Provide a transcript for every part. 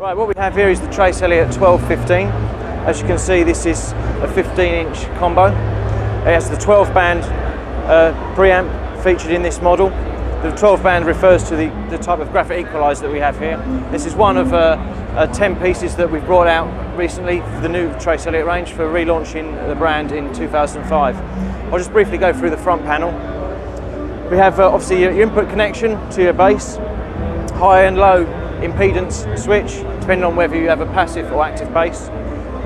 Right, what we have here is the Trace Elliot 1215. As you can see, this is a 15-inch combo. It has the 12-band preamp featured in this model. The 12-band refers to the type of graphic equalizer that we have here. This is one of 10 pieces that we've brought out recently for the new Trace Elliot range for relaunching the brand in 2005. I'll just briefly go through the front panel. We have obviously your input connection to your bass, high and low impedance switch, depending on whether you have a passive or active bass.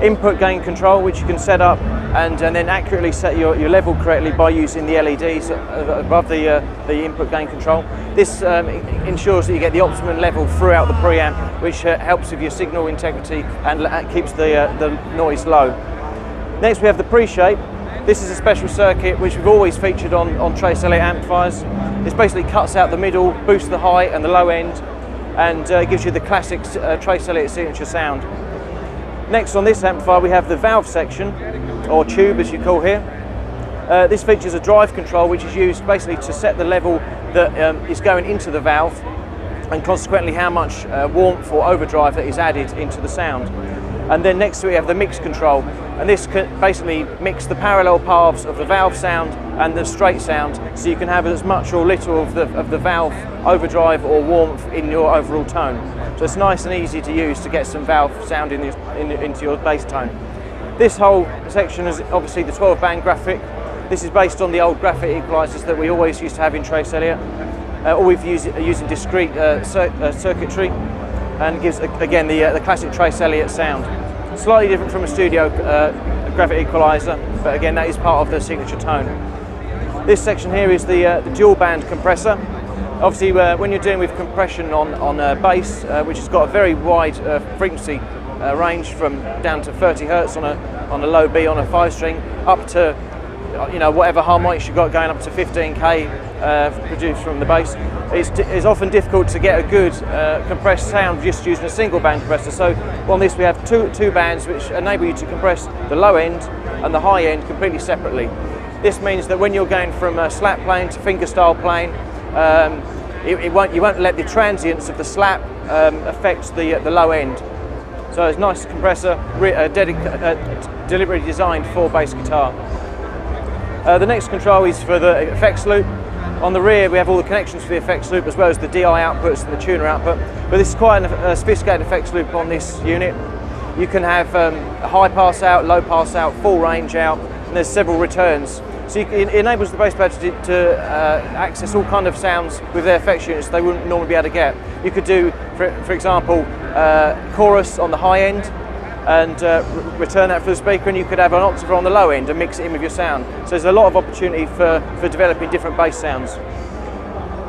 Input gain control, which you can set up and then accurately set your level correctly by using the LEDs above the input gain control. This ensures that you get the optimum level throughout the preamp, which helps with your signal integrity and keeps the noise low. Next we have the pre-shape. This is a special circuit which we've always featured on Trace Elliot amplifiers. This basically cuts out the middle, boosts the high and the low end, and gives you the classic Trace Elliot signature sound. Next on this amplifier we have the valve section, or tube as you call here. This features a drive control which is used basically to set the level that is going into the valve and consequently how much warmth or overdrive that is added into the sound. And then next to it we have the mix control, and this can basically mix the parallel paths of the valve sound and the straight sound, so you can have as much or little of the valve overdrive or warmth in your overall tone. So it's nice and easy to use to get some valve sound into your bass tone. This whole section is obviously the 12-band graphic. This is based on the old graphic equalizers that we always used to have in Trace Elliot. All we've used using discrete circuitry, and gives again the classic Trace Elliot sound. Slightly different from a studio graphic equalizer, but again that is part of the signature tone. This section here is the dual band compressor. Obviously when you're dealing with compression on bass, which has got a very wide frequency range from down to 30 Hertz on a low B on a 5-string, up to whatever harmonics you've got going up to 15k produced from the bass. It's often difficult to get a good compressed sound just using a single band compressor. So on this we have two bands which enable you to compress the low end and the high end completely separately. This means that when you're going from slap playing to fingerstyle playing, you won't let the transients of the slap affect the low end. So it's a nice compressor, deliberately designed for bass guitar. The next control is for the effects loop. On the rear we have all the connections for the effects loop as well as the DI outputs and the tuner output. But this is quite a sophisticated effects loop on this unit. You can have a high pass out, low pass out, full range out, and there's several returns. So it enables the bass player to access all kind of sounds with their effects units they wouldn't normally be able to get. You could do, for example, chorus on the high end and return that for the speaker, and you could have an octave on the low end and mix it in with your sound. So there's a lot of opportunity for developing different bass sounds.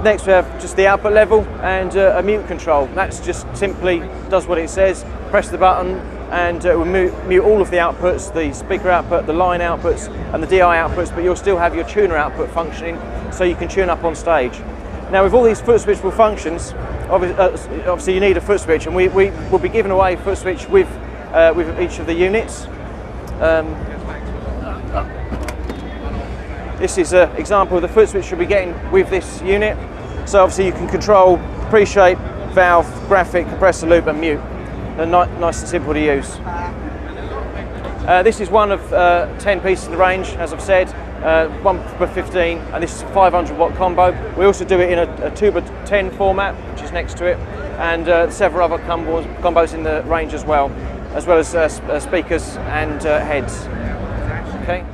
Next we have just the output level and a mute control. That's just simply does what it says, press the button and it will mute all of the outputs, the speaker output, the line outputs and the DI outputs, but you'll still have your tuner output functioning so you can tune up on stage. Now with all these foot switchable functions, obviously you need a foot switch, and we will be giving away a foot switch with each of the units. This is an example of the foot switch you'll be getting with this unit. So obviously you can control pre-shape, valve, graphic, compressor loop and mute. They're nice and simple to use. This is one of 10 pieces in the range, as I've said, 1/15, and this is a 500 watt combo. We also do it in a 2x10 format, which is next to it, and several other combos in the range as well as speakers and heads. Okay.